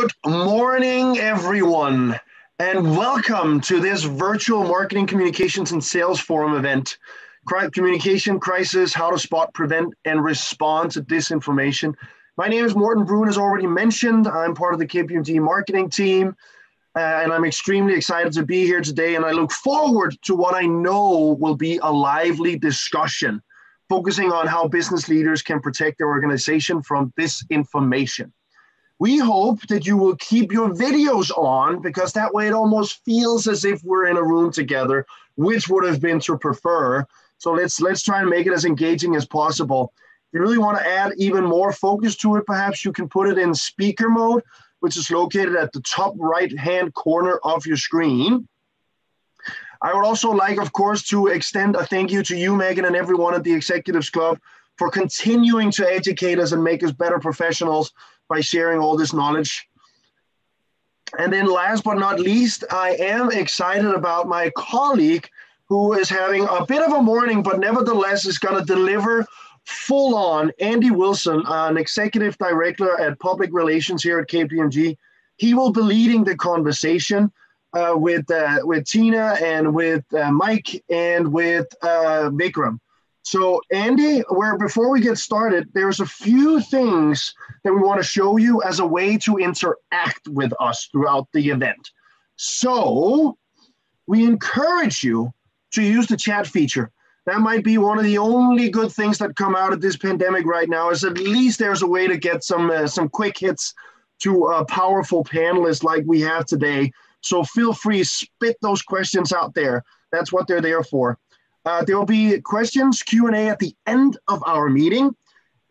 Good morning, everyone, and welcome to this virtual marketing, communications, and sales forum event. Communication crisis, how to spot, prevent, and respond to disinformation. My name is Morten Bruun, as already mentioned. I'm part of the KPMG marketing team, and I'm extremely excited to be here today, and I look forward to what I know will be a lively discussion, focusing on how business leaders can protect their organization from disinformation. We hope that you will keep your videos on, because that way it almost feels as if we're in a room together, which would have been to prefer. So let's try and make it as engaging as possible. If you really want to add even more focus to it, perhaps you can put it in speaker mode, which is located at the top right-hand corner of your screen. I would also like, of course, to extend a thank you to you, Megan, and everyone at the Executives Club for continuing to educate us and make us better professionals by sharing all this knowledge. And then last but not least, I am excited about my colleague who is having a bit of a morning, but nevertheless is going to deliver full on. Andy Wilson, an executive director at public relations here at KPMG. He will be leading the conversation with Tina and with Mike and with Vikram. So Andy, before we get started, there's a few things that we want to show you as a way to interact with us throughout the event. So we encourage you to use the chat feature. That might be one of the only good things that come out of this pandemic right now, is at least there's a way to get some quick hits to powerful panelists like we have today. So feel free, spit those questions out there. That's what they're there for. There will be questions, Q&A at the end of our meeting.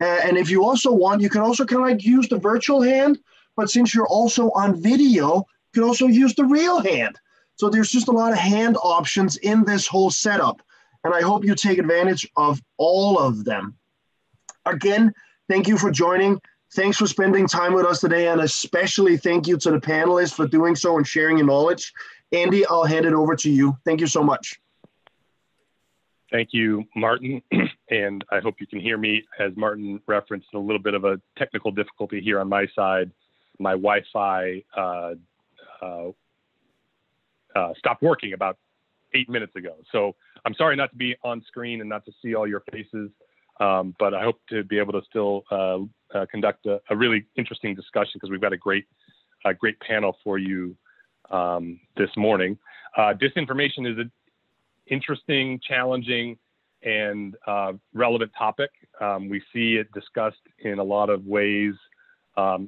And if you also want, you can also kind of like use the virtual hand, but since you're also on video, you can also use the real hand. So there's just a lot of hand options in this whole setup. And I hope you take advantage of all of them. Again, thank you for joining. Thanks for spending time with us today. And especially thank you to the panelists for doing so and sharing your knowledge. Andy, I'll hand it over to you. Thank you so much. Thank you, Martin, and I hope you can hear me. As Martin referenced, a little bit of a technical difficulty here on my side. My Wi-Fi stopped working about 8 minutes ago. So I'm sorry not to be on screen and not to see all your faces, but I hope to be able to still conduct a really interesting discussion, because we've got a great panel for you this morning. Disinformation is an interesting, challenging, and relevant topic. We see it discussed in a lot of ways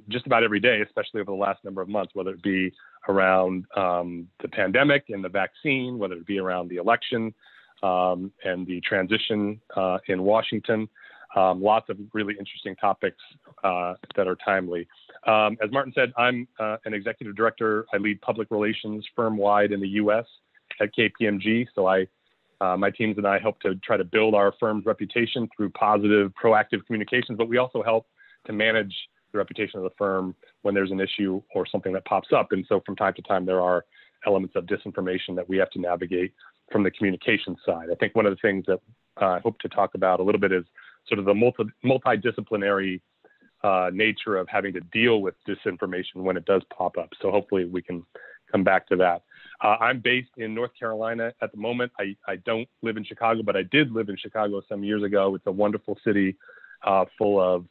just about every day, especially over the last number of months, whether it be around the pandemic and the vaccine, whether it be around the election and the transition in Washington. Lots of really interesting topics that are timely. As Martin said, I'm an executive director. I lead public relations firm-wide in the U.S. at KPMG. So my teams and I help to try to build our firm's reputation through positive, proactive communications, but we also help to manage the reputation of the firm when there's an issue or something that pops up. And so from time to time, there are elements of disinformation that we have to navigate from the communication side. I think one of the things that I hope to talk about a little bit is sort of the multidisciplinary nature of having to deal with disinformation when it does pop up. So hopefully we can come back to that. I'm based in North Carolina at the moment. I don't live in Chicago, but I did live in Chicago some years ago. It's a wonderful city full of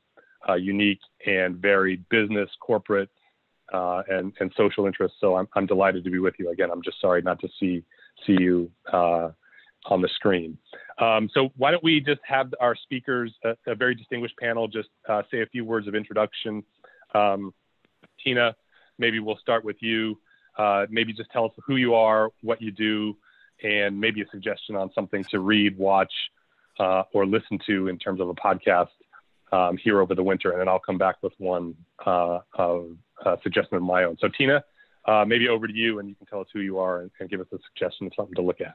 unique and varied business, corporate, and social interests. So I'm delighted to be with you again. I'm just sorry not to see you on the screen. So why don't we just have our speakers, a very distinguished panel, just say a few words of introduction. Tina, maybe we'll start with you. Maybe just tell us who you are, what you do, and maybe a suggestion on something to read, watch, or listen to in terms of a podcast here over the winter. And then I'll come back with one suggestion of my own. So Tina, maybe over to you, and you can tell us who you are and give us a suggestion of something to look at.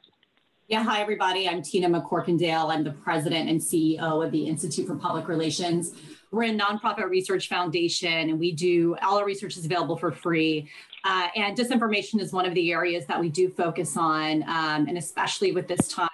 Yeah, hi everybody. I'm Tina McCorkindale. I'm the president and CEO of the Institute for Public Relations. We're a nonprofit research foundation, and we do all our research is available for free. And disinformation is one of the areas that we do focus on, and especially with this time,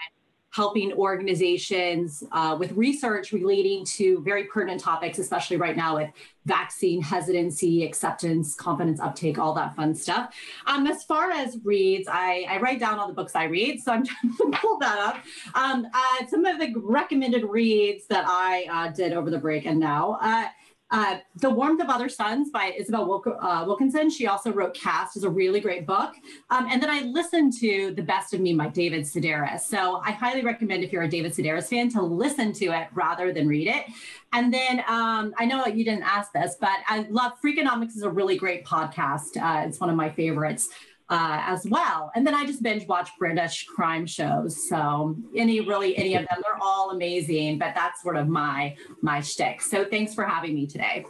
helping organizations with research relating to very pertinent topics, especially right now with vaccine hesitancy, acceptance, confidence uptake, all that fun stuff. As far as reads, I write down all the books I read, so I'm trying to pull that up. Some of the recommended reads that I did over the break and now. The Warmth of Other Suns by Isabel Wilkinson. She also wrote Caste, is a really great book. And then I listened to The Best of Me by David Sedaris. So I highly recommend, if you're a David Sedaris fan, to listen to it rather than read it. And then I know you didn't ask this, but I love Freakonomics is a really great podcast. It's one of my favorites as well. And then I just binge watch British crime shows. So any of them, they're all amazing, but that's sort of my shtick. So thanks for having me today.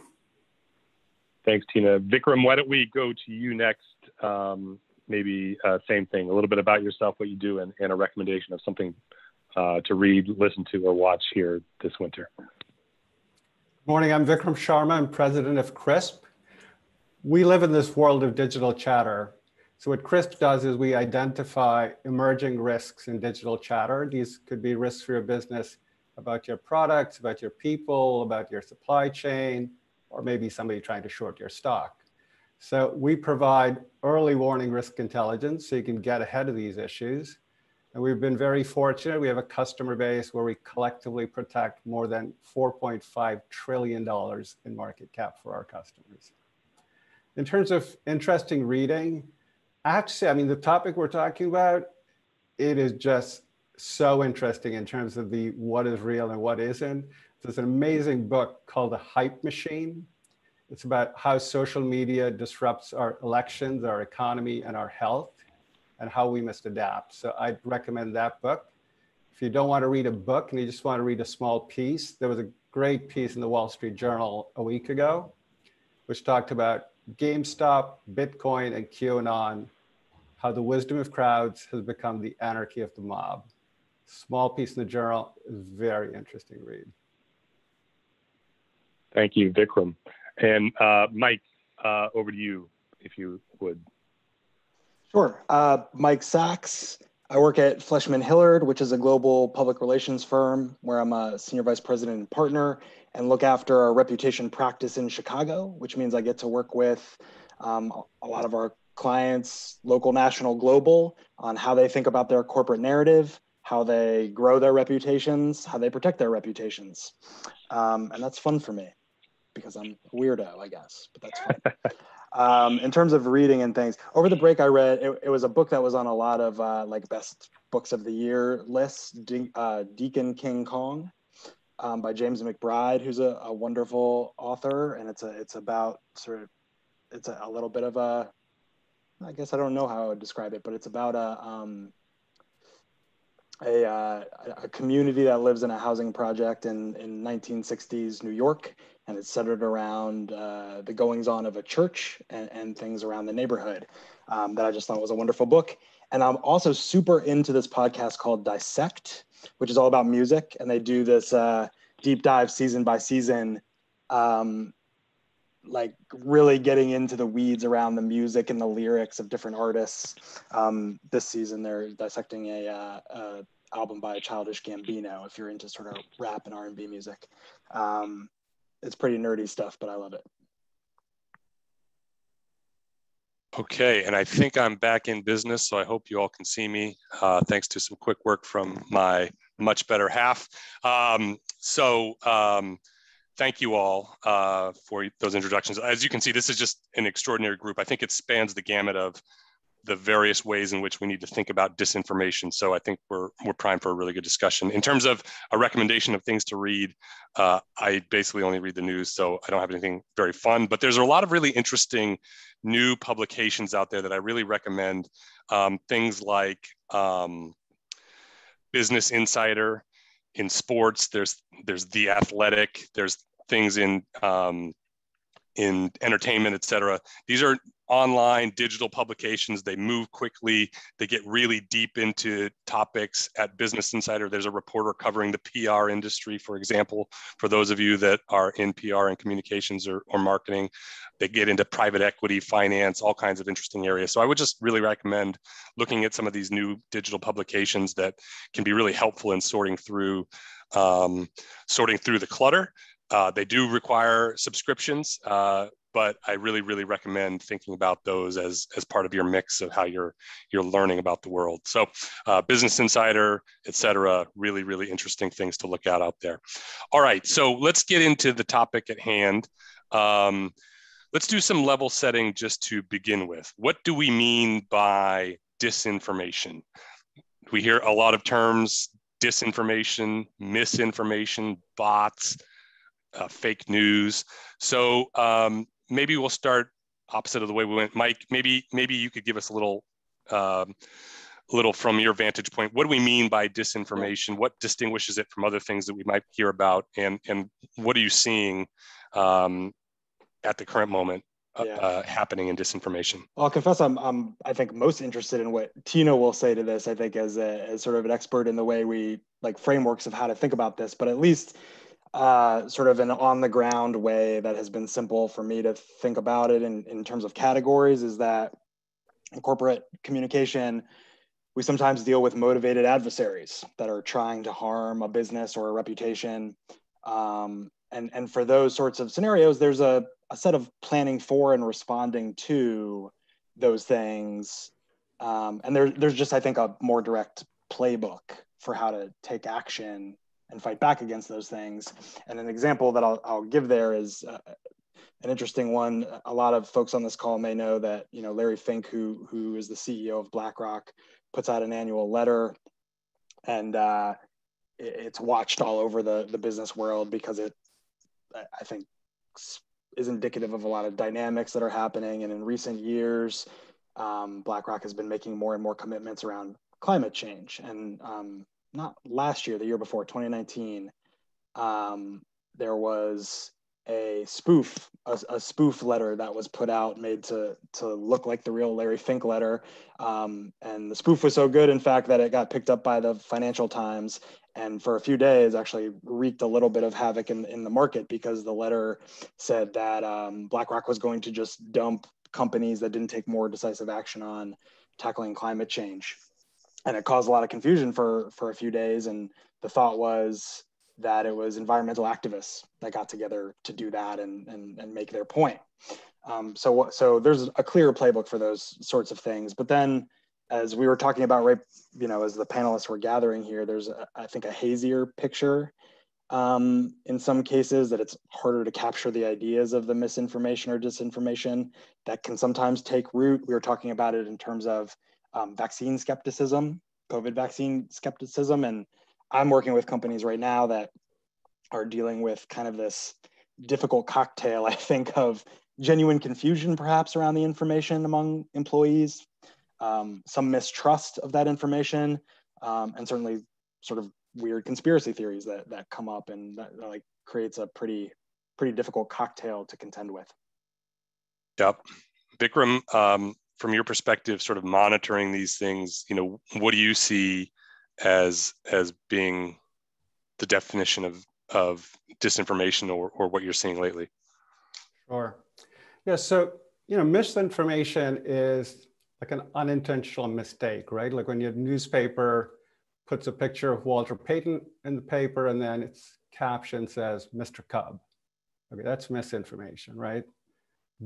Thanks, Tina. Vikram, why don't we go to you next? Maybe same thing, a little bit about yourself, what you do, and a recommendation of something to read, listen to, or watch here this winter. Good morning, I'm Vikram Sharma. I'm president of CRISP. We live in this world of digital chatter. So what CRISP does is we identify emerging risks in digital chatter. These could be risks for your business about your products, about your people, about your supply chain, or maybe somebody trying to short your stock. So we provide early warning risk intelligence so you can get ahead of these issues. And we've been very fortunate. We have a customer base where we collectively protect more than $4.5 trillion in market cap for our customers. In terms of interesting reading, I have to say, I mean, the topic we're talking about, it is just so interesting in terms of the what is real and what isn't. There's an amazing book called The Hype Machine. It's about how social media disrupts our elections, our economy, and our health, and how we must adapt. So I'd recommend that book. If you don't want to read a book and you just want to read a small piece, there was a great piece in the Wall Street Journal a week ago, which talked about GameStop, Bitcoin, and QAnon, how the wisdom of crowds has become the anarchy of the mob. Small piece in the journal, very interesting read. Thank you, Vikram. And Mike, over to you, if you would. Sure. Mike Sachs. I work at Fleshman Hillard, which is a global public relations firm where I'm a senior vice president and partner and look after our reputation practice in Chicago, which means I get to work with a lot of our clients, local, national, global, on how they think about their corporate narrative, how they grow their reputations, how they protect their reputations. And that's fun for me because I'm a weirdo, I guess, but that's fun. In terms of reading and things, over the break I read, it was a book that was on a lot of like best books of the year lists, Deacon King Kong by James McBride, who's a wonderful author. And it's about sort of, it's a little bit of a, I guess I don't know how I would describe it, but it's about a community that lives in a housing project in 1960s New York, and it's centered around the goings-on of a church and things around the neighborhood that I just thought was a wonderful book. And I'm also super into this podcast called Dissect, which is all about music, and they do this deep dive season by season, like really getting into the weeds around the music and the lyrics of different artists. This season, they're dissecting a album by Childish Gambino, if you're into sort of rap and R&B music. It's pretty nerdy stuff, but I love it. Okay, and I think I'm back in business, so I hope you all can see me, thanks to some quick work from my much better half. Thank you all for those introductions. As you can see, this is just an extraordinary group. I think it spans the gamut of the various ways in which we need to think about disinformation. So I think we're primed for a really good discussion. In terms of a recommendation of things to read, I basically only read the news, so I don't have anything very fun, but there's a lot of really interesting new publications out there that I really recommend. Things like Business Insider. In sports, there's The Athletic, there's things in entertainment, et cetera. These are online digital publications. They move quickly. They get really deep into topics. At Business Insider, there's a reporter covering the PR industry, for example, for those of you that are in PR and communications or marketing. They get into private equity, finance, all kinds of interesting areas. So I would just really recommend looking at some of these new digital publications that can be really helpful in sorting through the clutter. They do require subscriptions, but I really, really recommend thinking about those as part of your mix of how you're learning about the world. So Business Insider, et cetera, really, really interesting things to look at out there. All right, so let's get into the topic at hand. Let's do some level setting just to begin with. What do we mean by disinformation? We hear a lot of terms: disinformation, misinformation, bots, fake news. So maybe we'll start opposite of the way we went. Mike, maybe you could give us a little from your vantage point. What do we mean by disinformation? What distinguishes it from other things that we might hear about? And what are you seeing at the current moment happening in disinformation? Well, I'll confess I think most interested in what Tina will say to this, I think as sort of an expert in the way we like frameworks of how to think about this, but at least sort of an on the ground way that has been simple for me to think about it in terms of categories is that in corporate communication, we sometimes deal with motivated adversaries that are trying to harm a business or a reputation. And for those sorts of scenarios, there's a set of planning for and responding to those things. And there's just, I think, a more direct playbook for how to take action and fight back against those things. And an example that I'll give there is an interesting one. A lot of folks on this call may know that, Larry Fink, who is the CEO of BlackRock, puts out an annual letter, and it's watched all over the business world because it, I think, is indicative of a lot of dynamics that are happening. And in recent years, BlackRock has been making more and more commitments around climate change. And not last year, the year before, 2019, there was a spoof letter that was put out, made to look like the real Larry Fink letter. And the spoof was so good, in fact, that it got picked up by the Financial Times, and for a few days actually wreaked a little bit of havoc in the market, because the letter said that BlackRock was going to just dump companies that didn't take more decisive action on tackling climate change. And it caused a lot of confusion for a few days. And the thought was that it was environmental activists that got together to do that and make their point. So there's a clear playbook for those sorts of things. But then, as we were talking about, right, as the panelists were gathering here, there's, I think, a hazier picture in some cases, that it's harder to capture the ideas of the misinformation or disinformation that can sometimes take root. We were talking about it in terms of vaccine skepticism, COVID vaccine skepticism. And I'm working with companies right now that are dealing with kind of this difficult cocktail, I think, of genuine confusion perhaps around the information among employees, some mistrust of that information, and certainly sort of weird conspiracy theories that come up, and that like creates a pretty difficult cocktail to contend with. Yep. Vikram, from your perspective, sort of monitoring these things, what do you see as being the definition of disinformation or what you're seeing lately? Sure. Yeah, so, misinformation is like an unintentional mistake, right? Like when your newspaper puts a picture of Walter Payton in the paper and then its caption says, Mr. Cub. Okay, that's misinformation, right?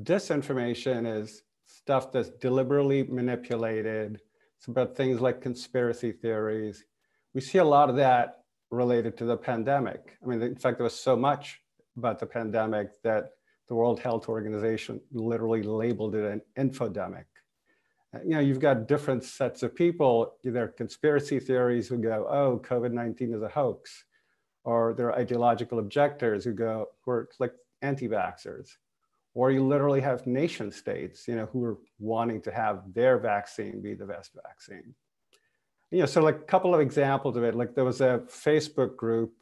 Disinformation is stuff that's deliberately manipulated. It's about things like conspiracy theories. We see a lot of that related to the pandemic. I mean, in fact, there was so much about the pandemic that the World Health Organization literally labeled it an infodemic. You've got different sets of people, either conspiracy theories who go, oh, COVID-19 is a hoax, or there are ideological objectors who are like anti-vaxxers, or you literally have nation states, who are wanting to have their vaccine be the best vaccine. So like a couple of examples of it, like there was a Facebook group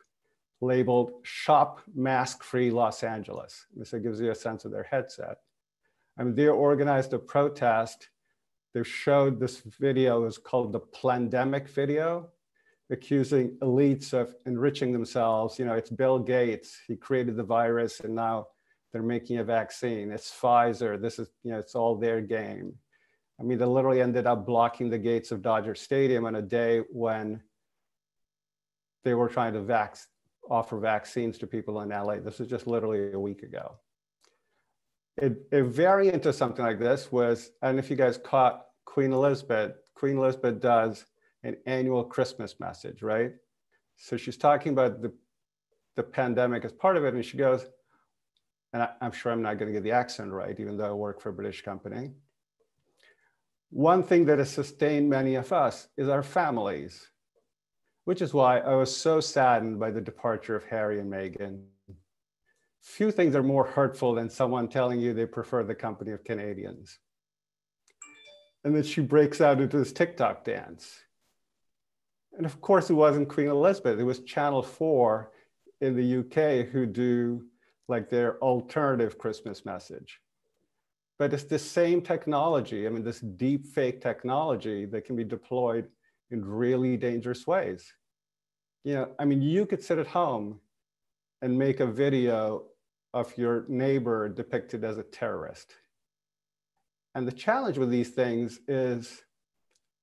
labeled Shop Mask Free Los Angeles. So it gives you a sense of their headset. I mean, they organized a protest. They showed this video, is called the Plandemic video, accusing elites of enriching themselves. You know, it's Bill Gates, he created the virus and now they're making a vaccine. It's Pfizer, this is, you know, it's all their game. I mean, they literally ended up blocking the gates of Dodger Stadium on a day when they were trying to offer vaccines to people in LA. This was just literally a week ago. A variant of something like this was, I don't know if you guys caught Queen Elizabeth. Queen Elizabeth does an annual Christmas message, right? So she's talking about the pandemic as part of it, and she goes, and I'm sure I'm not going to get the accent right, even though I work for a British company. One thing that has sustained many of us is our families, which is why I was so saddened by the departure of Harry and Meghan. Few things are more hurtful than someone telling you they prefer the company of Canadians. And then she breaks out into this TikTok dance. And of course, it wasn't Queen Elizabeth, it was Channel 4 in the UK who do like their alternative Christmas message. But it's the same technology, I mean, this deep fake technology that can be deployed in really dangerous ways. You know, I mean, you could sit at home and make a video of your neighbor depicted as a terrorist. And the challenge with these things is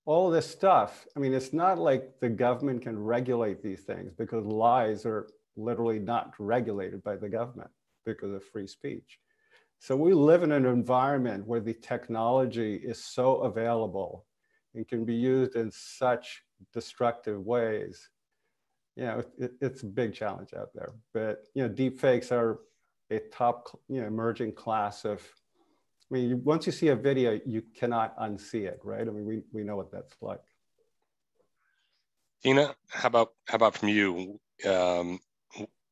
all this stuff. I mean, it's not like the government can regulate these things because lies are literally not regulated by the government because of free speech. So we live in an environment where the technology is so available and can be used in such destructive ways. You know, it's a big challenge out there. But, you know, deep fakes are a top, you know, emerging class of, I mean, once you see a video, you cannot unsee it, right? I mean, we know what that's like. Tina, how about from you?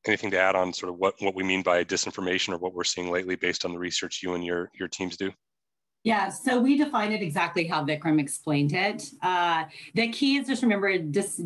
Anything to add on sort of what we mean by disinformation or what we're seeing lately based on the research you and your teams do? Yeah, so we define it exactly how Vikram explained it. The key is just remember dis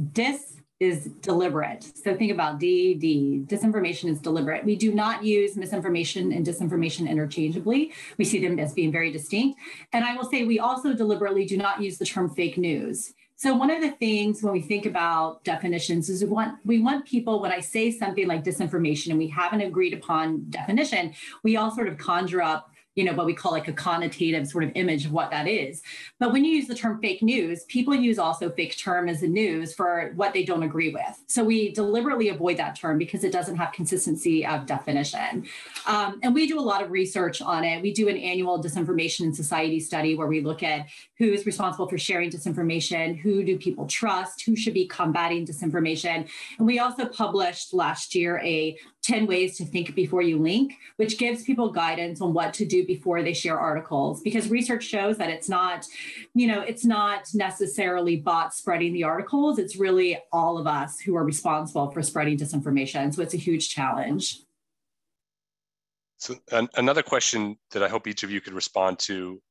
is deliberate. So think about disinformation is deliberate. We do not use misinformation and disinformation interchangeably. We see them as being very distinct. And I will say we also deliberately do not use the term fake news. So one of the things when we think about definitions is we want people, when I say something like disinformation and we haven't agreed upon definition, we all sort of conjure up, you know, what we call like a connotative sort of image of what that is. But when you use the term fake news, people use also fake term as the news for what they don't agree with. So we deliberately avoid that term because it doesn't have consistency of definition. And we do a lot of research on it. We do an annual disinformation in society study where we look at who is responsible for sharing disinformation, who do people trust, who should be combating disinformation. And we also published last year a 10 ways to think before you link, which gives people guidance on what to do before they share articles, because research shows that it's not, you know, it's not necessarily bots spreading the articles. It's really all of us who are responsible for spreading disinformation. So it's a huge challenge. So another question that I hope each of you could respond to,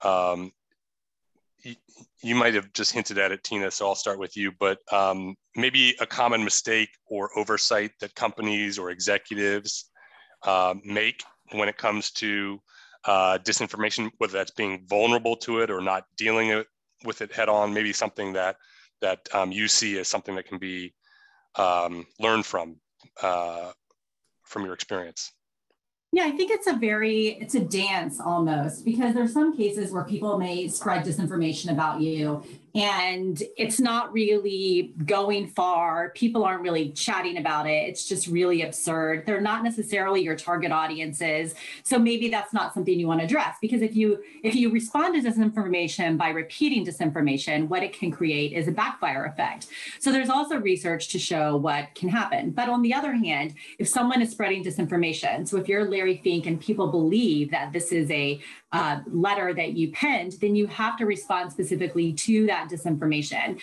you might have just hinted at it, Tina, so I'll start with you, but maybe a common mistake or oversight that companies or executives make when it comes to disinformation, whether that's being vulnerable to it or not dealing with it head on, maybe something that you see as something that can be learned from your experience. Yeah, I think it's a dance almost, because there's some cases where people may spread disinformation about you and it's not really going far. People aren't really chatting about it. It's just really absurd. They're not necessarily your target audiences. So maybe that's not something you want to address, because if you respond to disinformation by repeating disinformation, what it can create is a backfire effect. So there's also research to show what can happen. But on the other hand, if someone is spreading disinformation, so if you're Larry Fink and people believe that this is a letter that you penned, then you have to respond specifically to that disinformation.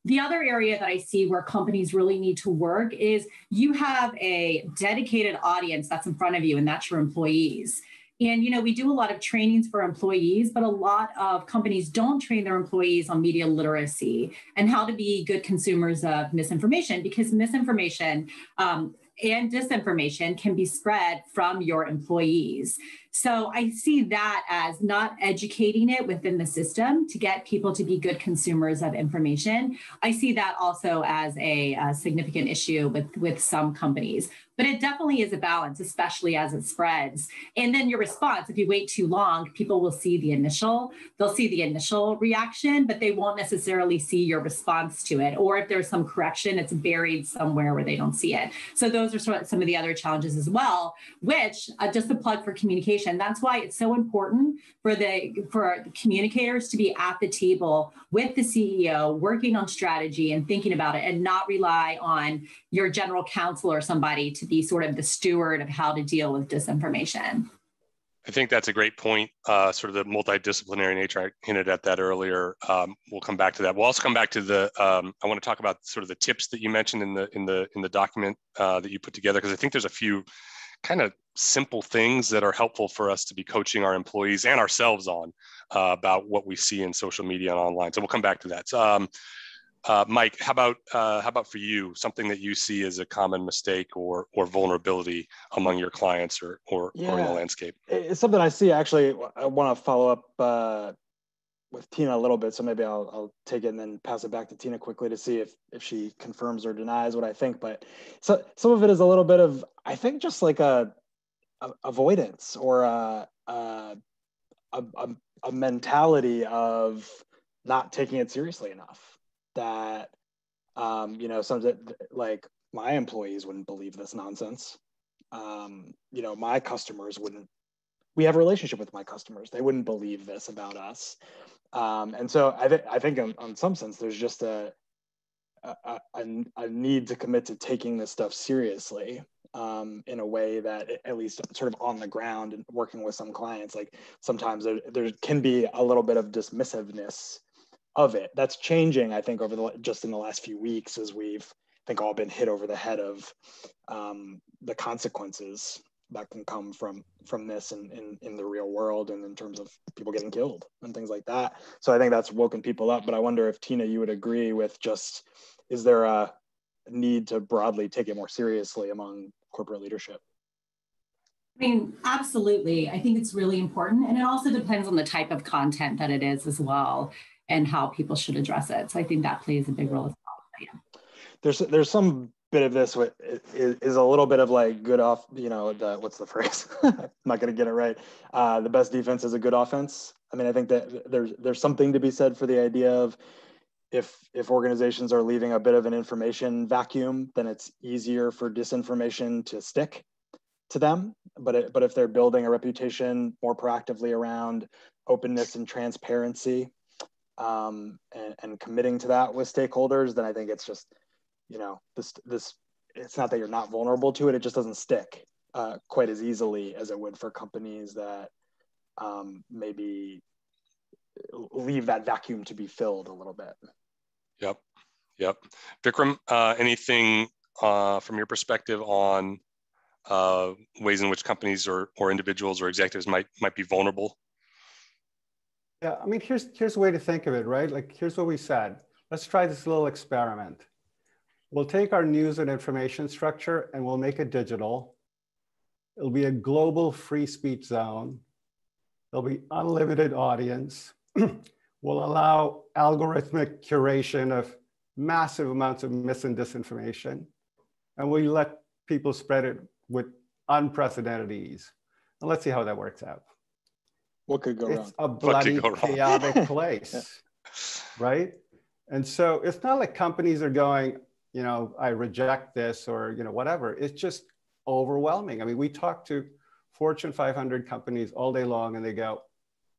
The other area that I see where companies really need to work is you have a dedicated audience that's in front of you, and that's your employees. And, you know, we do a lot of trainings for employees, but a lot of companies don't train their employees on media literacy and how to be good consumers of misinformation, because misinformation and disinformation can be spread from your employees. So I see that as not educating it within the system to get people to be good consumers of information. I see that also as a significant issue with some companies. But it definitely is a balance, especially as it spreads. And then your response, if you wait too long, people will see they'll see the initial reaction, but they won't necessarily see your response to it. Or if there's some correction, it's buried somewhere where they don't see it. So those are some of the other challenges as well, which just a plug for communication. That's why it's so important for communicators to be at the table with the CEO, working on strategy and thinking about it, and not rely on your general counsel or somebody to be sort of the steward of how to deal with disinformation. I think that's a great point. Sort of the multidisciplinary nature. I hinted at that earlier. We'll come back to that. We'll also come back to the. I want to talk about sort of the tips that you mentioned in the document that you put together, because I think there's a few kind of simple things that are helpful for us to be coaching our employees and ourselves on about what we see in social media and online. So we'll come back to that. So, Mike, how about for you, something that you see as a common mistake or vulnerability among your clients or in the landscape? It's something I see. Actually, I want to follow up with Tina a little bit, so maybe I'll take it and then pass it back to Tina quickly to see if she confirms or denies what I think. But so some of it is a little bit of, I think, just like a avoidance or a mentality of not taking it seriously enough. That something like my employees wouldn't believe this nonsense. My customers wouldn't. We have a relationship with my customers. They wouldn't believe this about us. And so I think in some sense there's just a need to commit to taking this stuff seriously in a way that, at least sort of on the ground and working with some clients, like sometimes there can be a little bit of dismissiveness of it. That's changing, I think, just in the last few weeks, as we've, I think, all been hit over the head of the consequences that can come from this in the real world, and in terms of people getting killed and things like that. So I think that's woken people up. But I wonder if, Tina, you would agree with just, is there a need to broadly take it more seriously among corporate leadership? I mean, absolutely. I think it's really important. And it also depends on the type of content that it is as well, and how people should address it. So I think that plays a big role as well. Yeah. There's some bit of this is a little bit of like good off, what's the phrase? I'm not going to get it right. The best defense is a good offense. I mean, I think that there's something to be said for the idea of if organizations are leaving a bit of an information vacuum, then it's easier for disinformation to stick to them. But if they're building a reputation more proactively around openness and transparency, and committing to that with stakeholders, then I think it's just, this it's not that you're not vulnerable to it, it just doesn't stick quite as easily as it would for companies that maybe leave that vacuum to be filled a little bit. Yep. Vikram, anything from your perspective on ways in which companies or individuals or executives might be vulnerable? Yeah, I mean, here's a way to think of it, right? Like, here's what we said. Let's try this little experiment. We'll take our news and information structure and we'll make it digital. It'll be a global free speech zone. There'll be unlimited audience. We'll allow algorithmic curation of massive amounts of mis and disinformation. And we let people spread it with unprecedented ease. And let's see how that works out. What could go wrong? It's a bloody chaotic place, right? And so it's not like companies are going, I reject this or, whatever. It's just overwhelming. I mean, we talk to Fortune 500 companies all day long and they go,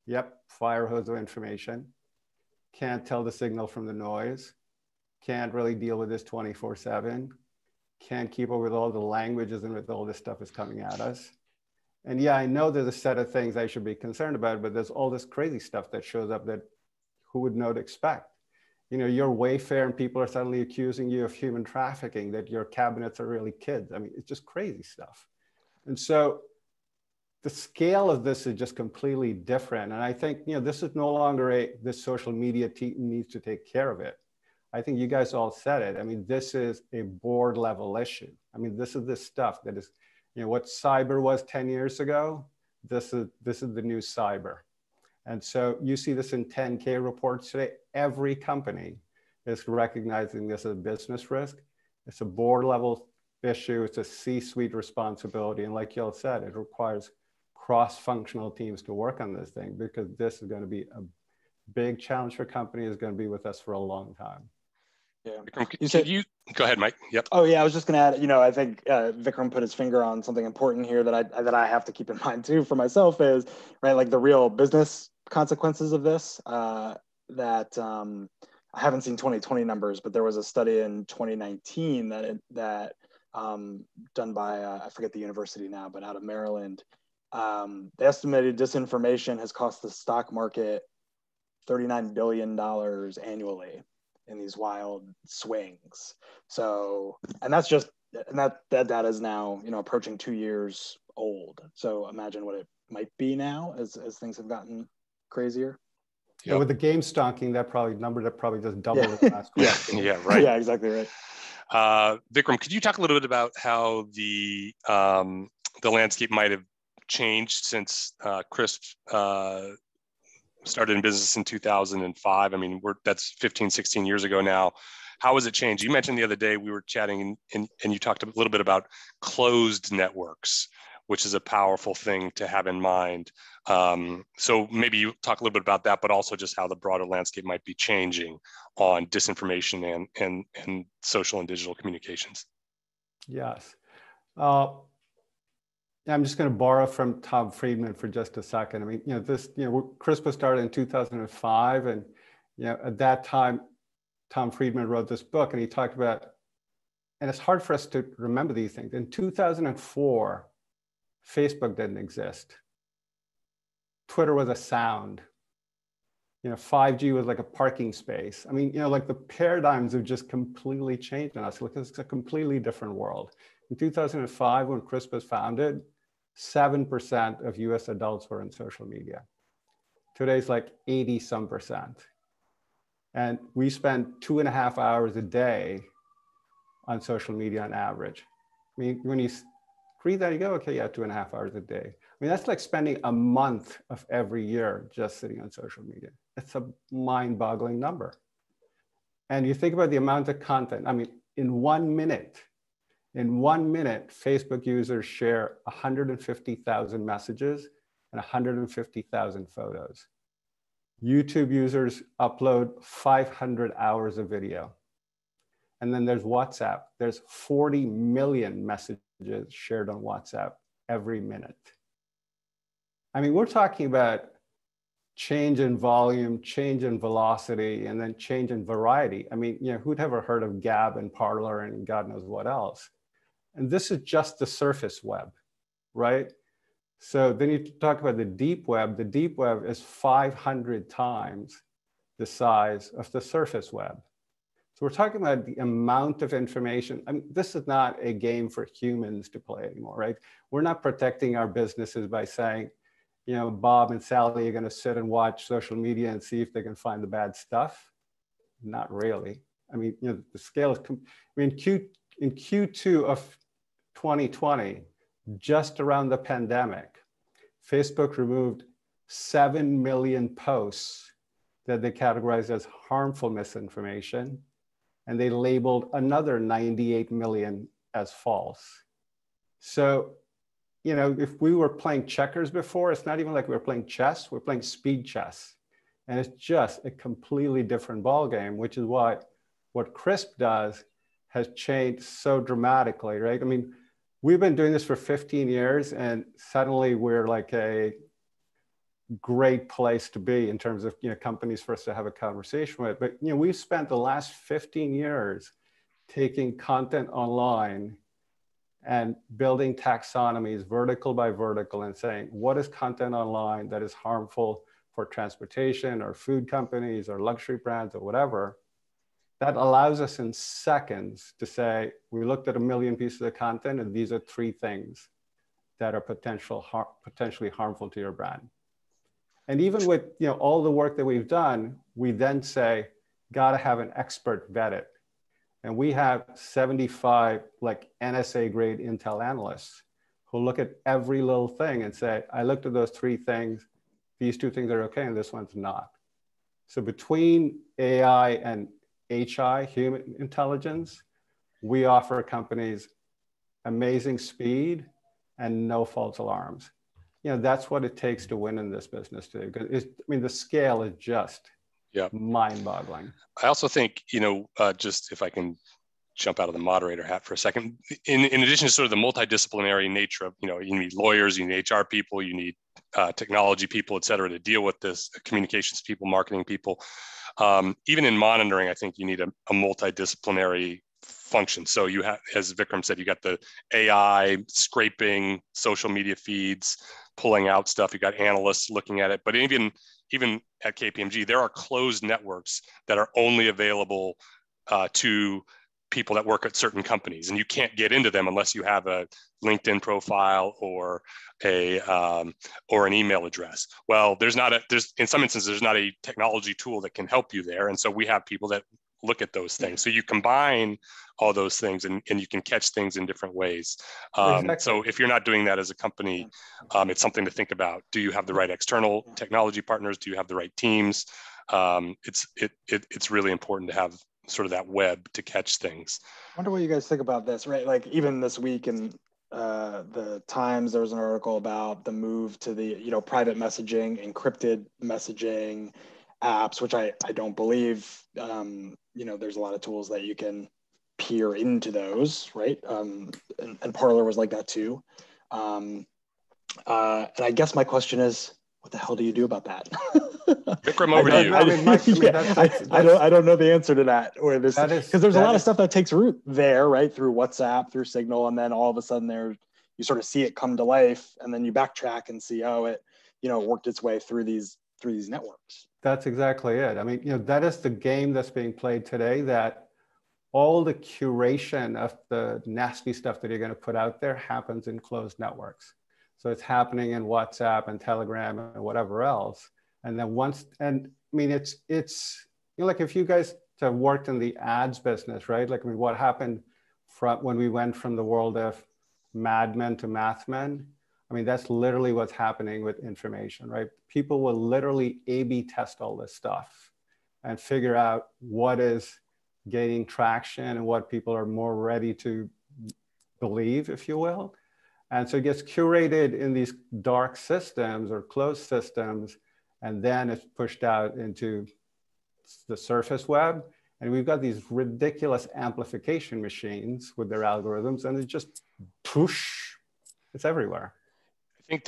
yep, fire hose of information. Can't tell the signal from the noise. Can't really deal with this 24/7. Can't keep up with all the languages and with all this stuff is coming at us. And yeah, I know there's a set of things I should be concerned about, but there's all this crazy stuff that shows up that who would know to expect? You're Wayfair and people are suddenly accusing you of human trafficking, that your cabinets are really kids. I mean, it's just crazy stuff. And so the scale of this is just completely different. And I think, this is no longer this social media team needs to take care of it. I think you guys all said it. I mean, this is a board level issue. I mean, this is the stuff that is, what cyber was 10 years ago, this is the new cyber. And so you see this in 10K reports today. Every company is recognizing this as a business risk. It's a board level issue. It's a C-suite responsibility. And like y'all said, it requires cross-functional teams to work on this thing, because this is going to be a big challenge for companies. Is going to be with us for a long time. Yeah. Vikram, go ahead, Mike. Yep. Oh yeah, I was just going to add. I think Vikram put his finger on something important here that I have to keep in mind too for myself is right, like the real business consequences of this. That I haven't seen 2020 numbers, but there was a study in 2019 that done by I forget the university now, but out of Maryland. The estimated disinformation has cost the stock market $39 billion annually in these wild swings. So, and that data is now, approaching 2 years old. So imagine what it might be now as things have gotten crazier. Yep. Yeah, with the game stonking, that number just doubled in the last yeah. Yeah, right. Yeah, exactly right. Vikram, could you talk a little bit about how the landscape might have changed since CRISP started in business in 2005. I mean, that's 15, 16 years ago now. How has it changed? You mentioned the other day we were chatting and you talked a little bit about closed networks, which is a powerful thing to have in mind. So maybe you talk a little bit about that, but also just how the broader landscape might be changing on disinformation and social and digital communications. Yes. I'm just going to borrow from Tom Friedman for just a second. I mean, CRISP was started in 2005, and at that time, Tom Friedman wrote this book, and he talked about, and it's hard for us to remember these things. In 2004, Facebook didn't exist. Twitter was a sound. 5G was like a parking space. I mean, like the paradigms have just completely changed on us. Like it's a completely different world. In 2005, when CRISP was founded, 7% of US adults were in social media. Today's like 80-some%. And we spend 2.5 hours a day on social media on average. I mean, when you read that, you go, okay, yeah, 2.5 hours a day. I mean, that's like spending a month of every year just sitting on social media. It's a mind-boggling number. And you think about the amount of content. I mean, in 1 minute, Facebook users share 150,000 messages and 150,000 photos. YouTube users upload 500 hours of video. And then there's WhatsApp. There's 40 million messages shared on WhatsApp every minute. I mean, we're talking about change in volume, change in velocity, and then change in variety. I mean, who'd ever heard of Gab and Parler and God knows what else? And this is just the surface web, right? So then you talk about the deep web. The deep web is 500 times the size of the surface web. So we're talking about the amount of information. I mean, this is not a game for humans to play anymore, right? We're not protecting our businesses by saying, Bob and Sally are going to sit and watch social media and see if they can find the bad stuff. Not really. I mean, the scale is, in Q2 of 2020, just around the pandemic, Facebook removed 7 million posts that they categorized as harmful misinformation, and they labeled another 98 million as false. So, if we were playing checkers before, it's not even like we were playing chess, we're playing speed chess. And it's just a completely different ballgame, which is why what CRISP does has changed so dramatically, right? I mean, we've been doing this for 15 years, and suddenly we're like a great place to be in terms of companies for us to have a conversation with. But we've spent the last 15 years taking content online and building taxonomies vertical by vertical and saying, what is content online that is harmful for transportation or food companies or luxury brands or whatever? That allows us in seconds to say, we looked at 1 million pieces of content and these are 3 things that are potentially harmful to your brand. And even with all the work that we've done, we then say, got to have an expert vet it. And we have 75 like NSA grade Intel analysts who look at every little thing and say, I looked at those 3 things, these 2 things are okay, and this one's not. So between AI and HI, human intelligence, we offer companies amazing speed and no false alarms. You know, that's what it takes to win in this business too. Because I mean, the scale is just mind-boggling. I also think, you know, just if I can jump out of the moderator hat for a second, in addition to sort of the multidisciplinary nature of, you know, you need lawyers, you need HR people, you need technology people, et cetera, to deal with this, communications people, marketing people. Even in monitoring, I think you need a multidisciplinary function. So you have, as Vikram said, you got the AI scraping social media feeds, pulling out stuff. You got analysts looking at it, but even at KPMG, there are closed networks that are only available to people that work at certain companies, and you can't get into them unless you have a LinkedIn profile or an email address. Well, there's in some instances, there's not a technology tool that can help you there. And so we have people that look at those things. So you combine all those things and you can catch things in different ways. Exactly. So if you're not doing that as a company, it's something to think about. Do you have the right external technology partners? Do you have the right teams? It's really important to have sort of that web to catch things. I wonder what you guys think about this, right? Like even this week in the Times, there was an article about the move to the, you know, private messaging, encrypted messaging apps, which I don't believe, you know, there's a lot of tools that you can peer into those, right? And Parler was like that too. And I guess my question is, what the hell do you do about that? Vikram, over to you. I don't know the answer to that, or this, because there's a lot of stuff that takes root there, right? Through WhatsApp, through Signal, and then all of a sudden you sort of see it come to life, and then you backtrack and see, oh, it, you know, worked its way through these networks. That's exactly it. I mean, you know, that is the game that's being played today, that all the curation of the nasty stuff that you're going to put out there happens in closed networks. So it's happening in WhatsApp and Telegram and whatever else. And then I mean, it's, you know, like if you guys have worked in the ads business, right? Like, I mean, what happened when we went from the world of Mad Men to Math Men? I mean, that's literally what's happening with information, right? People will literally A/B test all this stuff and figure out what is gaining traction and what people are more ready to believe, if you will. And so it gets curated in these dark systems or closed systems, and then it's pushed out into the surface web. And we've got these ridiculous amplification machines with their algorithms, and it just it's everywhere. I think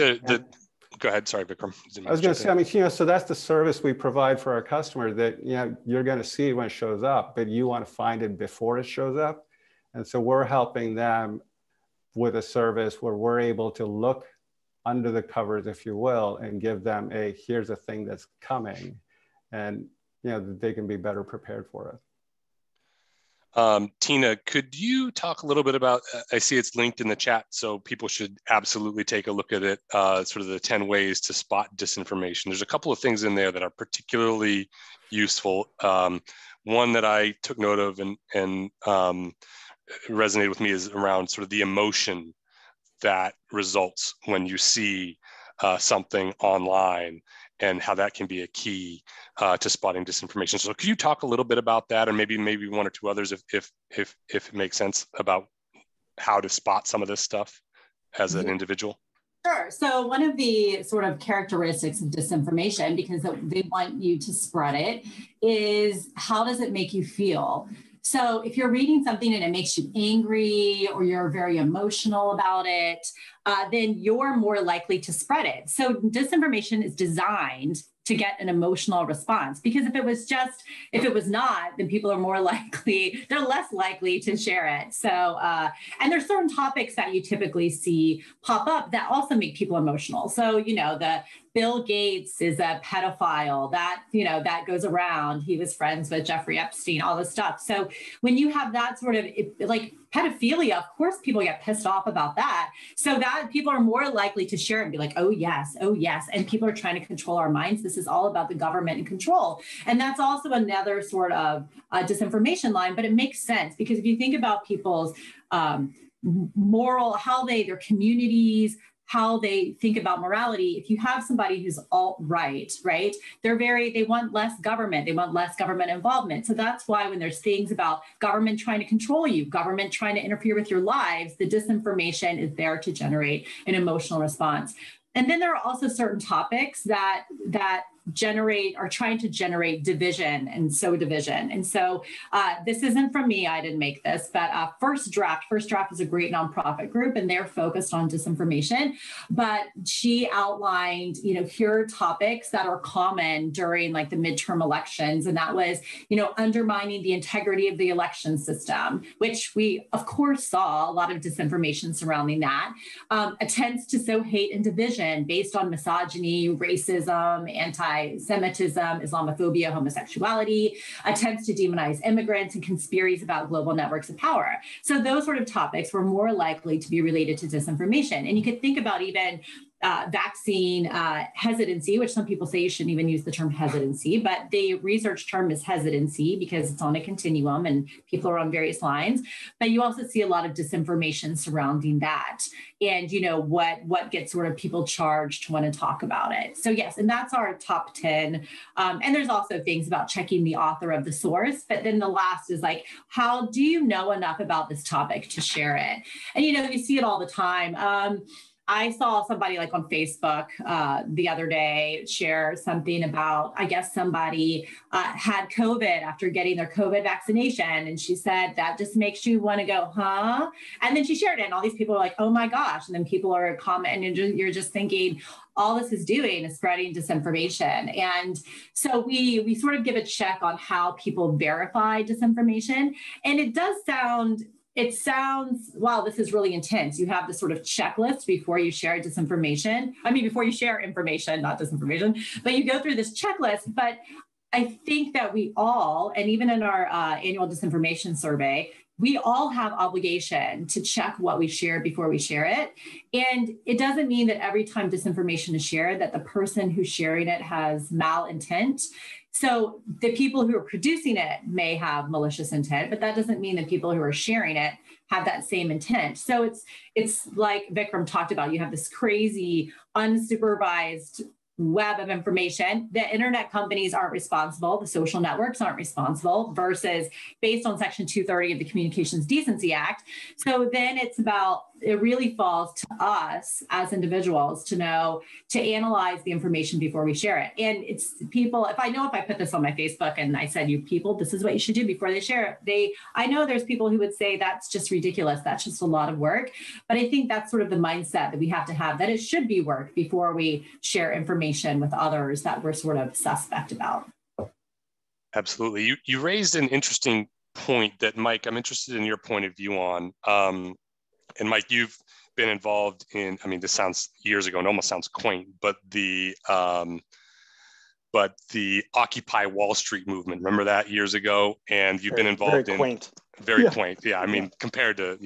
go ahead. Sorry, Vikram. I was going to say, I mean, you know, so that's the service we provide for our customer, that, you know, you're going to see it when it shows up, but you want to find it before it shows up. And so we're helping them with a service where we're able to look under the covers, if you will, and give them here's a thing that's coming, and, you know, they can be better prepared for it. Tina, could you talk a little bit about, I see it's linked in the chat, so people should absolutely take a look at it, sort of the 10 ways to spot disinformation. There's a couple of things in there that are particularly useful. One that I took note of and resonated with me is around sort of the emotion that results when you see something online, and how that can be a key to spotting disinformation. So could you talk a little bit about that, and maybe one or two others, if it makes sense, about how to spot some of this stuff as an individual? Sure. So one of the sort of characteristics of disinformation, because they want you to spread it, is how does it make you feel? So if you're reading something and it makes you angry, or you're very emotional about it, then you're more likely to spread it. So disinformation is designed to get an emotional response, because if it was not, then people are more likely, they're less likely to share it. So, and there's certain topics that you typically see pop up that also make people emotional. So, you know, the Bill Gates is a pedophile, that, that goes around. He was friends with Jeffrey Epstein, all this stuff. So when you have that sort of like pedophilia, of course, people get pissed off about that. So that people are more likely to share it and be like, oh, yes. And people are trying to control our minds. This is all about the government and control. And that's also another sort of disinformation line, but it makes sense because if you think about people's moral, their communities, how they think about morality, if you have somebody who's alt-right, right, they want less government, they want less government involvement. So that's why when there's things about government trying to control you, government trying to interfere with your lives, the disinformation is there to generate an emotional response. And then there are also certain topics that are trying to generate division and sow division. And so this isn't from me, I didn't make this, but First Draft is a great nonprofit group and they're focused on disinformation. But she outlined, here are topics that are common during like the midterm elections. And that was, undermining the integrity of the election system, which we of course saw a lot of disinformation surrounding that. Attempts to sow hate and division based on misogyny, racism, anti-Semitism, Islamophobia, homosexuality, attempts to demonize immigrants, and conspiracies about global networks of power. So those sort of topics were more likely to be related to disinformation. And you could think about even vaccine hesitancy, which some people say you shouldn't even use the term hesitancy, but the research term is hesitancy because it's on a continuum and people are on various lines. But you also see a lot of disinformation surrounding that. And, what gets sort of people charged to want to talk about it. So yes, and that's our top 10. And there's also things about checking the author of the source. But then the last is like, how do you know enough about this topic to share it? And, you see it all the time. I saw somebody like on Facebook the other day share something about, I guess somebody had COVID after getting their COVID vaccination. And she said, that just makes you want to go, huh? And then she shared it and all these people are like, oh my gosh. And then people are commenting and you're just thinking, all this is doing is spreading disinformation. And so we sort of give a check on how people verify disinformation. And it sounds, wow, this is really intense. You have this sort of checklist before you share disinformation. Before you share information, not disinformation, but you go through this checklist. But I think that we all, and even in our annual disinformation survey, we all have obligation to check what we share before we share it. And it doesn't mean that every time disinformation is shared, that the person who's sharing it has malintent. So the people who are producing it may have malicious intent, but that doesn't mean that people who are sharing it have that same intent. So it's like Vikram talked about, you have this crazy unsupervised web of information. The internet companies aren't responsible. The social networks aren't responsible versus based on Section 230 of the Communications Decency Act. So then it really falls to us as individuals to know, to analyze the information before we share it. And it's people, if I put this on my Facebook and I said, you people, this is what you should do before they share it. I know there's people who would say that's just ridiculous. That's just a lot of work. But I think that's sort of the mindset that we have to have, that it should be work before we share information with others that we're sort of suspect about. Absolutely. You raised an interesting point that, Mike, I'm interested in your point of view on. And Mike, you've been involved in, this sounds years ago and almost sounds quaint, but the Occupy Wall Street movement, remember that years ago? And you've been involved in very quaint. Yeah. Compared to,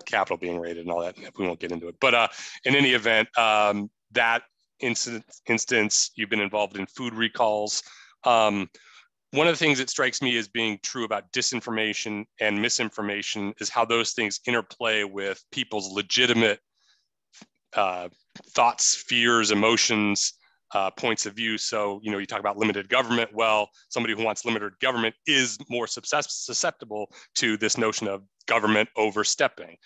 Capitol being raided and all that, we won't get into it. But in any event, that instance, you've been involved in food recalls. One of the things that strikes me as being true about disinformation and misinformation is how those things interplay with people's legitimate thoughts, fears, emotions, points of view. So, you talk about limited government. Well, somebody who wants limited government is more susceptible to this notion of government overstepping.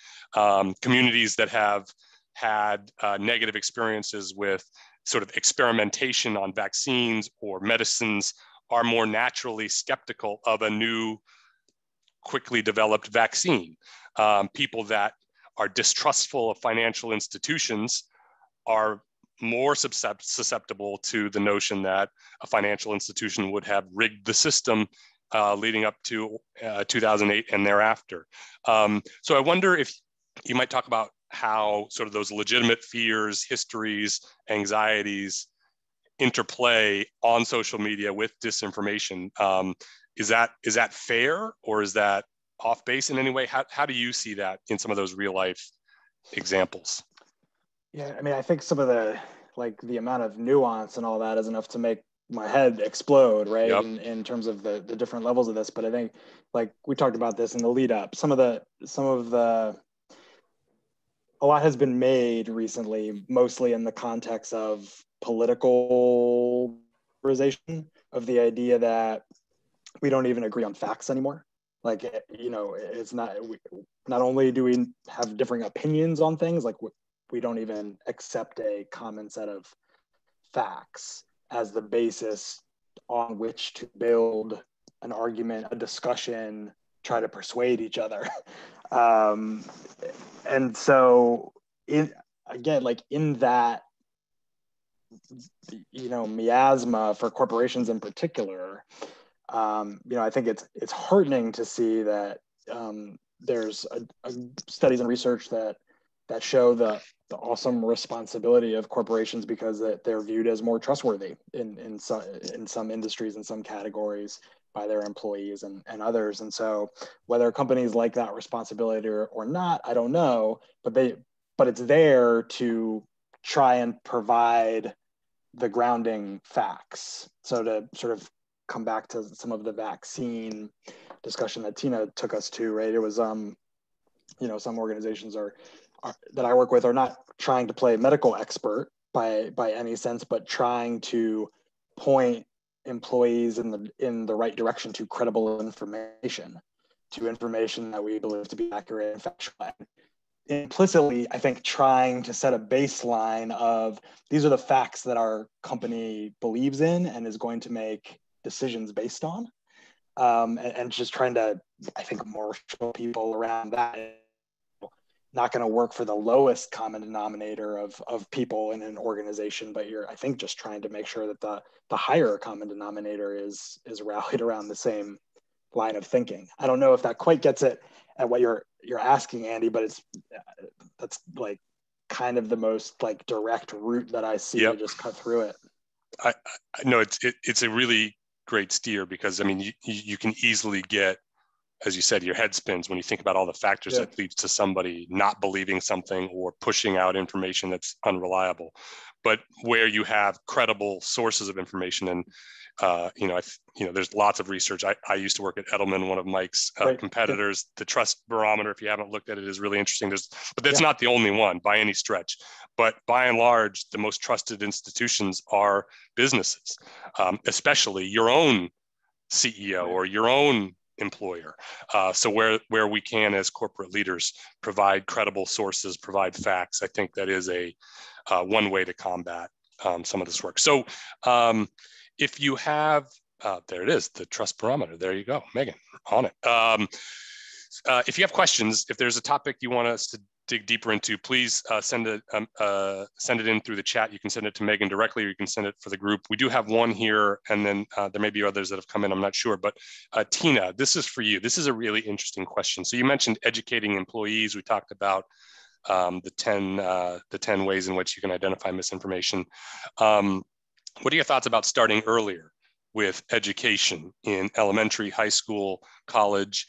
Communities that have had negative experiences with sort of experimentation on vaccines or medicines are more naturally skeptical of a new, quickly developed vaccine. People that are distrustful of financial institutions are more susceptible to the notion that a financial institution would have rigged the system leading up to 2008 and thereafter. So I wonder if you might talk about how sort of those legitimate fears, histories, anxieties interplay on social media with disinformation. Is that fair, or is that off base in any way? How do you see that in some of those real life examples? Yeah, I mean, I think some of the amount of nuance and all that is enough to make my head explode, right? Yep. In terms of the different levels of this. But I think, like we talked about this in the lead up, a lot has been made recently, mostly in the context of political polarization, of the idea that we don't even agree on facts anymore. Like, it's not only do we have differing opinions on things, like we don't even accept a common set of facts as the basis on which to build an argument, a discussion, try to persuade each other. And so in that, miasma for corporations in particular, I think it's heartening to see that there's studies and research that show the awesome responsibility of corporations, because they're viewed as more trustworthy in some industries and some categories by their employees and others. And so whether companies like that responsibility or not, I don't know, but it's there to try and provide the grounding facts. So to sort of come back to some of the vaccine discussion that Tina took us to, right? It was, some organizations that I work with are not trying to play medical expert by any sense, but trying to point employees in the right direction to credible information, to information that we believe to be accurate and factual. Implicitly, I think, trying to set a baseline of these are the facts that our company believes in and is going to make decisions based on, and just trying to, I think, marshal people around that. Not going to work for the lowest common denominator of people in an organization, but you're, I think, just trying to make sure that the higher common denominator is rallied around the same line of thinking. I don't know if that quite gets at what you're asking, Andy, but that's like kind of the most like direct route that I see to just cut through it. I know it's a really great steer, because I mean you can easily get, as you said, your head spins when you think about all the factors that leads to somebody not believing something or pushing out information that's unreliable. But where you have credible sources of information, and there's lots of research. I used to work at Edelman, one of Mike's competitors. The Trust Barometer, if you haven't looked at it, is really interesting. But that's not the only one by any stretch. But by and large, the most trusted institutions are businesses, especially your own CEO or your own employer. So where we can, as corporate leaders, provide credible sources, provide facts, I think that is a one way to combat some of this work. So if you have, there it is, the Trust Barometer. There you go, Megan, on it. If you have questions, if there's a topic you want us to dig deeper into, please send it in through the chat. You can send it to Megan directly, or you can send it for the group. We do have one here, and then there may be others that have come in, I'm not sure. But Tina, this is for you. This is a really interesting question. So you mentioned educating employees. We talked about the 10 ways in which you can identify misinformation. What are your thoughts about starting earlier with education in elementary, high school, college?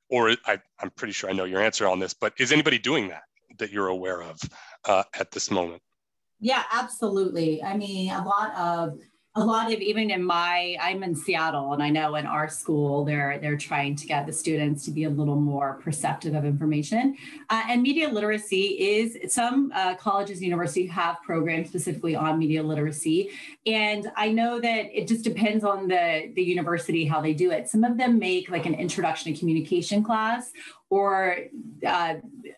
Or I'm pretty sure I know your answer on this, but is anybody doing that you're aware of at this moment? Yeah, absolutely. I mean, a lot of even I'm in Seattle, and I know in our school they're trying to get the students to be a little more perceptive of information. And media literacy is, some colleges and universities have programs specifically on media literacy. And I know that it just depends on the university how they do it. Some of them make like an introduction to communication class, or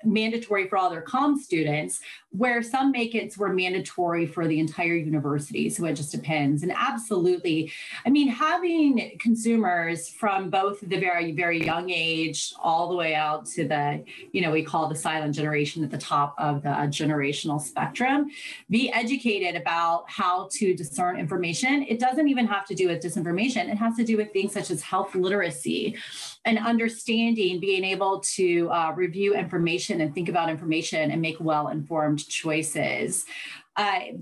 mandatory for all their comm students, where some make it were mandatory for the entire university. So it just depends. And absolutely, I mean, having consumers from both the very, very young age all the way out to the, we call the silent generation at the top of the generational spectrum, be educated about how to discern information. It doesn't even have to do with disinformation. It has to do with things such as health literacy and understanding, being able to review information and think about information and make well-informed choices.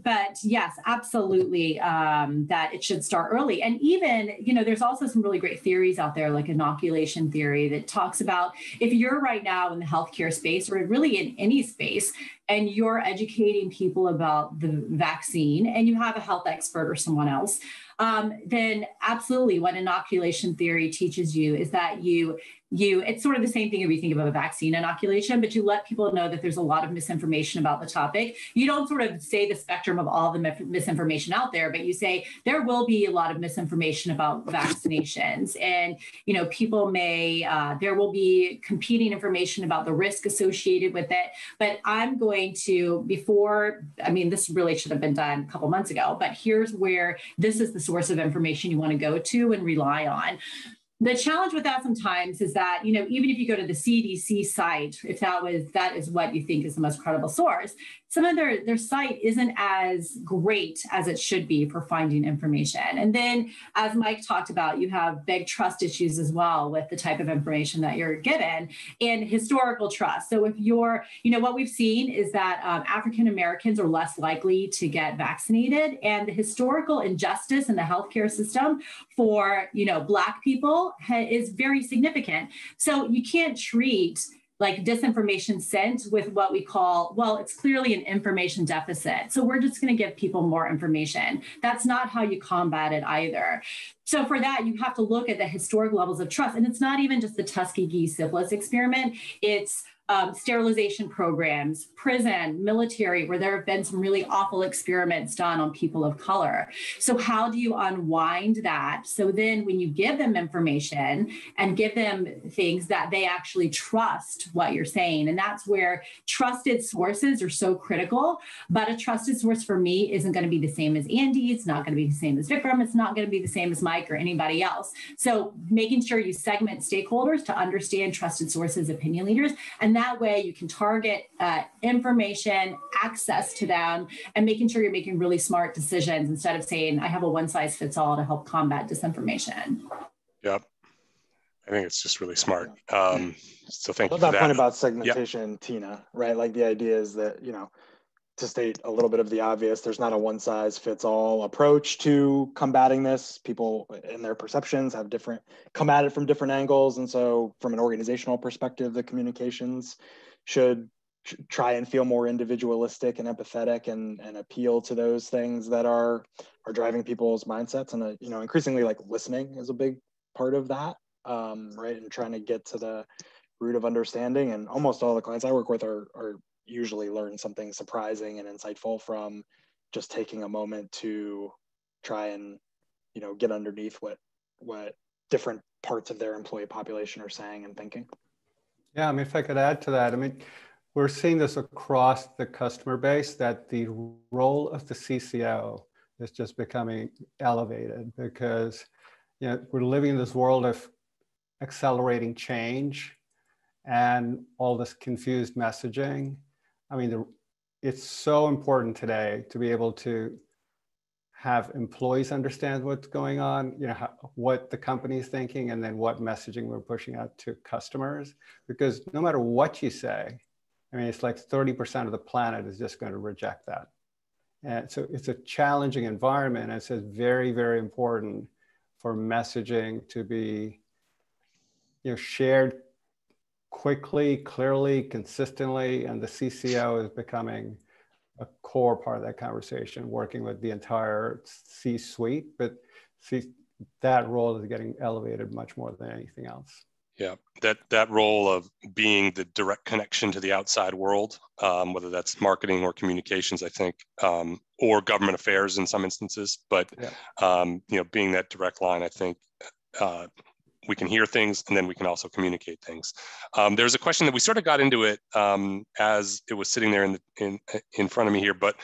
But yes, absolutely, that it should start early. And even, there's also some really great theories out there, like inoculation theory, that talks about if you're right now in the healthcare space or really in any space, and you're educating people about the vaccine and you have a health expert or someone else, then absolutely what inoculation theory teaches you is that it's sort of the same thing if you think about a vaccine inoculation, but you let people know that there's a lot of misinformation about the topic. You don't sort of say the spectrum of all the misinformation out there, but you say there will be a lot of misinformation about vaccinations. And, people there will be competing information about the risk associated with it. But I'm going to, this really should have been done a couple months ago, but here's where this is the source of information you want to go to and rely on. The challenge with that sometimes is that, even if you go to the CDC site, if that is what you think is the most credible source, some of their site isn't as great as it should be for finding information. And then, as Mike talked about, you have big trust issues as well with the type of information that you're given and historical trust. So if what we've seen is that African Americans are less likely to get vaccinated, and the historical injustice in the healthcare system for, Black people is very significant. So you can't treat like disinformation sent with what we call, it's clearly an information deficit. So we're just going to give people more information. That's not how you combat it either. So for that, you have to look at the historic levels of trust. And it's not even just the Tuskegee syphilis experiment. It's sterilization programs, prison, military, where there have been some really awful experiments done on people of color. So how do you unwind that? So then when you give them information and give them things that they actually trust what you're saying, and that's where trusted sources are so critical. But a trusted source for me isn't going to be the same as Andy. It's not going to be the same as Vikram. It's not going to be the same as Mike or anybody else. So making sure you segment stakeholders to understand trusted sources, opinion leaders, and that way you can target information, access to them, and making sure you're making really smart decisions instead of saying, I have a one size fits all to help combat disinformation. Yep. I think it's just really smart. So thank you for that. that Point about segmentation, Tina, right? Like the idea is that, to state a little bit of the obvious, there's not a one size fits all approach to combating this. People in their perceptions come at it from different angles. And so from an organizational perspective, the communications should try and feel more individualistic and empathetic and appeal to those things that are driving people's mindsets. And, increasingly like listening is a big part of that, right? And trying to get to the root of understanding. And almost all the clients I work with are usually learn something surprising and insightful from just taking a moment to try and, get underneath what different parts of their employee population are saying and thinking. Yeah, if I could add to that, we're seeing this across the customer base, that the role of the CCO is just becoming elevated because, we're living in this world of accelerating change and all this confused messaging. It's so important today to be able to have employees understand what's going on, what the company is thinking, and then what messaging we're pushing out to customers. Because no matter what you say, it's like 30% of the planet is just going to reject that. And so it's a challenging environment. And so it's very, very important for messaging to be, shared quickly, clearly, consistently, and the CCO is becoming a core part of that conversation, working with the entire C-suite, but that role is getting elevated much more than anything else. Yeah, that role of being the direct connection to the outside world, whether that's marketing or communications, I think, or government affairs in some instances, but being that direct line, I think, we can hear things and then we can also communicate things. There's a question that we sort of got into it as it was sitting there in front of me here, but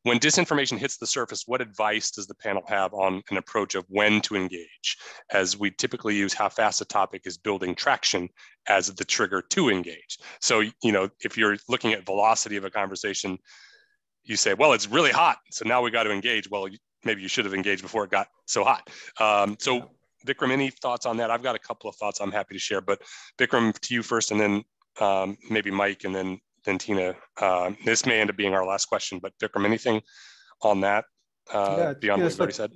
when disinformation hits the surface, what advice does the panel have on an approach of when to engage? As we typically use how fast a topic is building traction as the trigger to engage. So, if you're looking at velocity of a conversation, you say, well, it's really hot, so now we got to engage. Well, maybe you should have engaged before it got so hot. Vikram, any thoughts on that? I've got a couple of thoughts I'm happy to share, but Vikram, to you first, and then maybe Mike, and then Tina. This may end up being our last question, but Vikram, anything on that beyond what you've already said?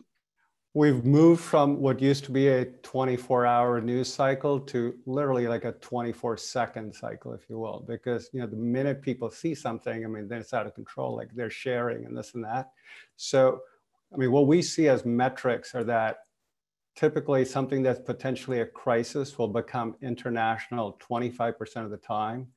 We've moved from what used to be a 24-hour news cycle to literally like a 24-second cycle, if you will, because the minute people see something, I mean, then it's out of control, like they're sharing and this and that. So, I mean, what we see as metrics are that typically something that's potentially a crisis will become international 25% of the time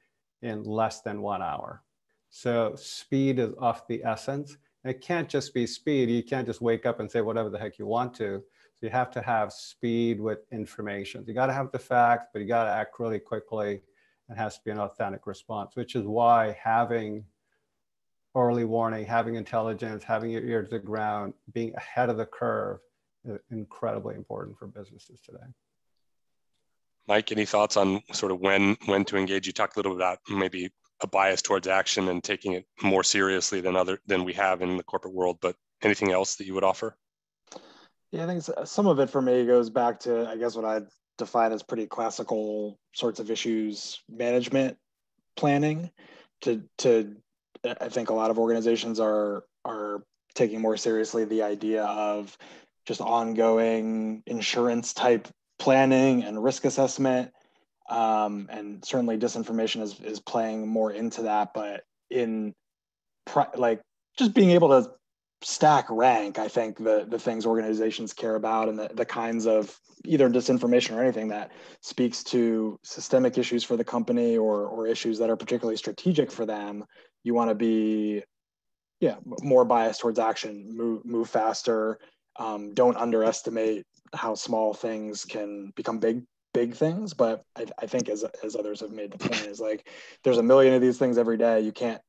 in less than 1 hour. So speed is of the essence. It can't just be speed. You can't just wake up and say whatever the heck you want to. So you have to have speed with information. You got to have the facts, but you got to act really quickly. It has to be an authentic response, which is why having early warning, having intelligence, having your ear to the ground, being ahead of the curve is incredibly important for businesses today. Mike, any thoughts on sort of when to engage? You talked a little bit about maybe a bias towards action and taking it more seriously than we have in the corporate world, but anything else that you would offer? Yeah, I think some of it for me goes back to, I guess, what I define as pretty classical sorts of issues management planning. I think a lot of organizations are taking more seriously the idea of just ongoing insurance type planning and risk assessment. And certainly disinformation is playing more into that, but like just being able to stack rank, I think the things organizations care about and the kinds of either disinformation or anything that speaks to systemic issues for the company or issues that are particularly strategic for them, you want to be more biased towards action, move faster, don't underestimate how small things can become big things. But I think as others have made the point, is like there's a million of these things every day. You can't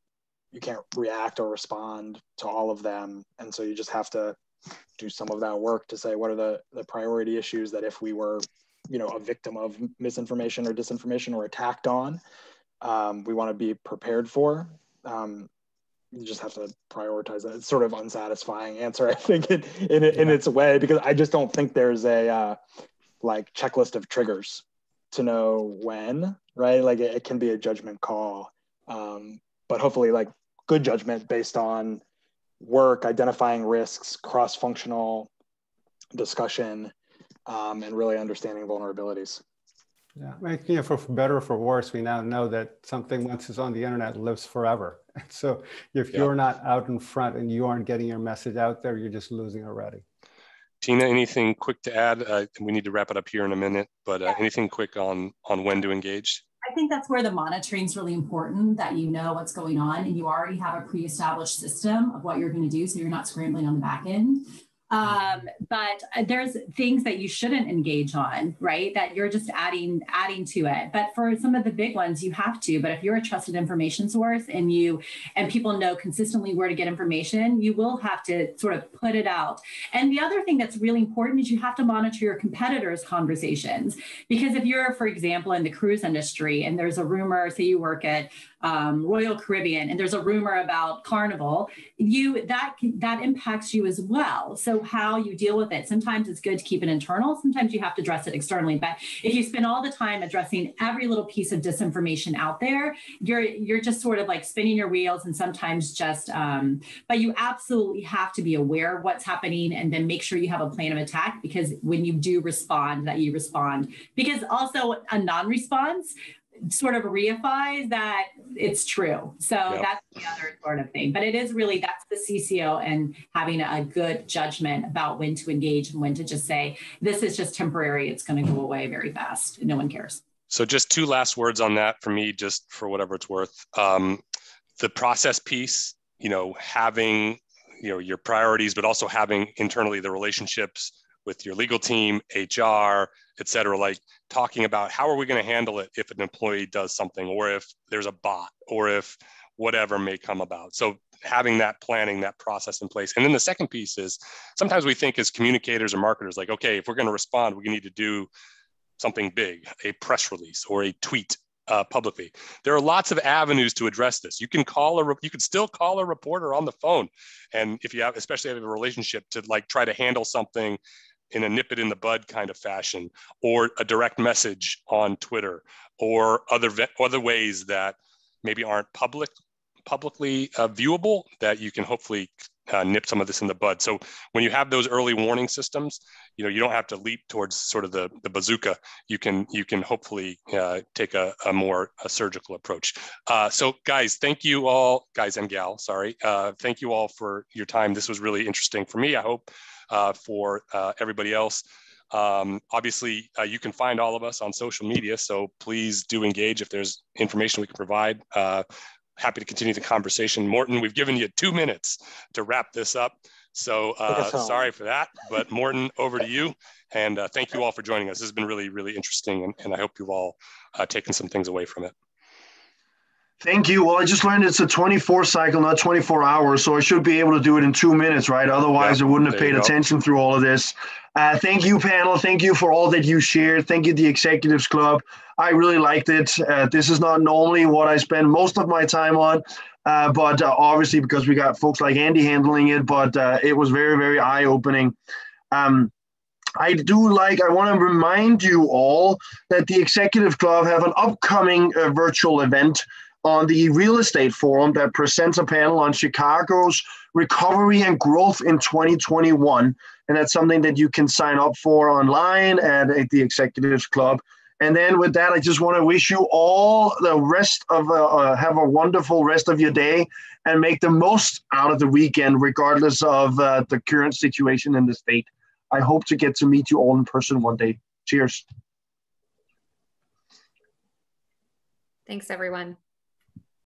react or respond to all of them, and so you just have to do some of that work to say what are the priority issues that if we were a victim of misinformation or disinformation or attacked on, we want to be prepared for. You just have to prioritize that. It's sort of unsatisfying answer, I think, in its way, because I just don't think there's a like checklist of triggers to know when, right? Like it can be a judgment call, but hopefully like good judgment based on work, identifying risks, cross-functional discussion, and really understanding vulnerabilities. Yeah, for better or for worse, we now know that something once it's on the internet lives forever. So if you're not out in front and you aren't getting your message out there, you're just losing already. Tina, anything quick to add? We need to wrap it up here in a minute, but anything quick on when to engage? I think that's where the monitoring is really important, that you know what's going on and you already have a pre-established system of what you're going to do, so you're not scrambling on the back end. But there's things that you shouldn't engage on, right? That you're just adding to it. But for some of the big ones, you have to. But if you're a trusted information source and people know consistently where to get information, you will have to sort of put it out. And the other thing that's really important is you have to monitor your competitors' conversations. Because if you're, for example, in the cruise industry and there's a rumor, say you work at Royal Caribbean and there's a rumor about Carnival, that impacts you as well. So how you deal with it, sometimes it's good to keep it internal, sometimes you have to address it externally. But if you spend all the time addressing every little piece of disinformation out there, you're just sort of like spinning your wheels and sometimes just but you absolutely have to be aware of what's happening and then make sure you have a plan of attack, because when you do respond, that you respond, because also a non-response sort of reifies that it's true. So that's the other sort of thing. But it is really, that's the CCO and having a good judgment about when to engage and when to just say, this is just temporary. It's going to go away very fast. No one cares. So just two last words on that for me, just for whatever it's worth. The process piece, having, your priorities, but also having internally the relationships with your legal team, HR, et cetera, like talking about how are we going to handle it if an employee does something, or if there's a bot, or if whatever may come about. So having that planning, that process in place. And then the second piece is sometimes we think as communicators or marketers, like, okay, if we're going to respond, we need to do something big, a press release or a tweet publicly. There are lots of avenues to address this. You can still call a reporter on the phone. And if you have, especially if you have a relationship, to like try to handle something in a nip it in the bud kind of fashion, or a direct message on Twitter, or other ways that maybe aren't publicly viewable, that you can hopefully nip some of this in the bud. So when you have those early warning systems, you don't have to leap towards sort of the bazooka. You can hopefully take a more surgical approach. So guys, thank you all, guys and gal, sorry. Thank you all for your time. This was really interesting for me. I hope for everybody else. Obviously, you can find all of us on social media, so please do engage if there's information we can provide. Happy to continue the conversation. Morton, we've given you 2 minutes to wrap this up. So sorry for that, but Morton, over to you. And thank you all for joining us. This has been really, really interesting. And I hope you've all taken some things away from it. Thank you. Well, I just learned it's a 24 cycle, not 24 hours. So I should be able to do it in 2 minutes, right? Otherwise, I wouldn't have paid attention through all of this. Thank you, panel. Thank you for all that you shared. Thank you, the Executives Club. I really liked it. This is not normally what I spend most of my time on, but obviously because we got folks like Andy handling it, but it was very, very eye-opening. I want to remind you all that the Executive Club have an upcoming virtual event on the Real Estate Forum that presents a panel on Chicago's recovery and growth in 2021. And that's something that you can sign up for online at the Executives Club. And then with that, I just want to wish you all the rest of, have a wonderful rest of your day and make the most out of the weekend, regardless of the current situation in the state. I hope to get to meet you all in person one day. Cheers. Thanks, everyone.